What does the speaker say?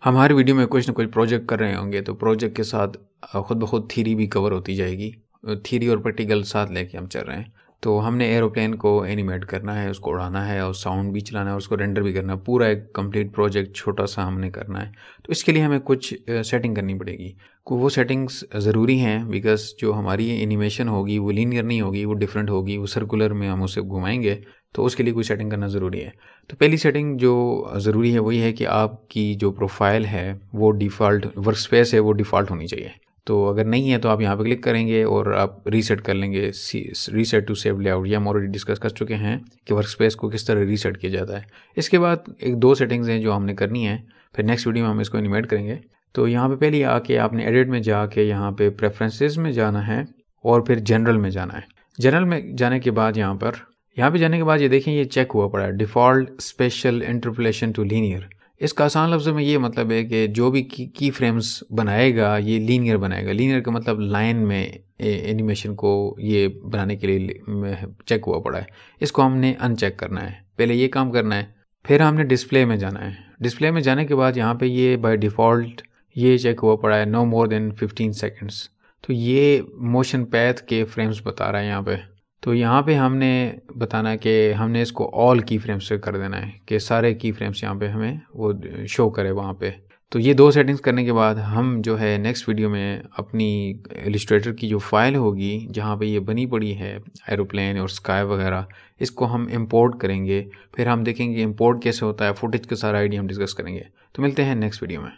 हम हर वीडियो में कुछ ना कुछ प्रोजेक्ट कर रहे होंगे, तो प्रोजेक्ट के साथ खुद ब खुद थ्योरी भी कवर होती जाएगी। थ्योरी और प्रैक्टिकल साथ लेके हम चल रहे हैं। तो हमने एरोप्लेन को एनिमेट करना है, उसको उड़ाना है और साउंड भी चलाना है और उसको रेंडर भी करना है। पूरा एक कंप्लीट प्रोजेक्ट छोटा सा हमने करना है। तो इसके लिए हमें कुछ सेटिंग करनी पड़ेगी। वो सेटिंग्स ज़रूरी हैं बिकॉज़ जो हमारी एनिमेशन होगी वो लीनियर नहीं होगी, वो डिफरेंट होगी, वो सर्कुलर में हम उसे घुमाएंगे, तो उसके लिए कोई सेटिंग करना ज़रूरी है। तो पहली सेटिंग जो ज़रूरी है वही है कि आपकी जो प्रोफाइल है वो डिफ़ॉल्ट वर्कस्पेस है, वो डिफ़ॉल्ट होनी चाहिए। तो अगर नहीं है तो आप यहाँ पे क्लिक करेंगे और आप रीसेट कर लेंगे। रीसेट टू सेव लेआउट, ये हम ऑलरेडी डिस्कस कर चुके हैं कि वर्कस्पेस को किस तरह रीसेट किया जाता है। इसके बाद एक दो सेटिंग्स हैं जो हमने करनी है, फिर नेक्स्ट वीडियो में हम इसको एनिमेट करेंगे। तो यहाँ पे पहले आके आपने एडिट में जाके यहाँ पे प्रेफरेंसेस में जाना है और फिर जनरल में जाना है। जनरल में जाने के बाद यहाँ पे जाने के बाद ये देखें, ये चेक हुआ पड़ा है default special interpolation to linear. इसका आसान लफ्ज़ों में ये मतलब है कि जो भी की फ्रेम्स बनाएगा ये लीनियर बनाएगा। लीनियर का मतलब लाइन में एनिमेशन को ये बनाने के लिए चेक हुआ पड़ा है। इसको हमने अनचेक करना है, पहले ये काम करना है, फिर हमने डिस्प्ले में जाना है। डिस्प्ले में जाने के बाद यहाँ पे ये बाय डिफ़ॉल्ट ये चेक हुआ पड़ा है नो मोर देन 15 सेकेंड्स। तो ये मोशन पैथ के फ्रेम्स बता रहा है यहाँ पे। तो यहाँ पे हमने बताना है कि हमने इसको ऑल की फ्रेम्स से कर देना है कि सारे की फ्रेम्स यहाँ पे हमें वो शो करे वहाँ पे। तो ये दो सेटिंग्स करने के बाद हम जो है नेक्स्ट वीडियो में अपनी इलस्ट्रेटर की जो फाइल होगी जहाँ पे ये बनी पड़ी है एरोप्लेन और स्काई वगैरह, इसको हम इंपोर्ट करेंगे। फिर हम देखेंगे इंपोर्ट कैसे होता है, फुटेज का सारा आइडिया हम डिस्कस करेंगे। तो मिलते हैं नेक्स्ट वीडियो में।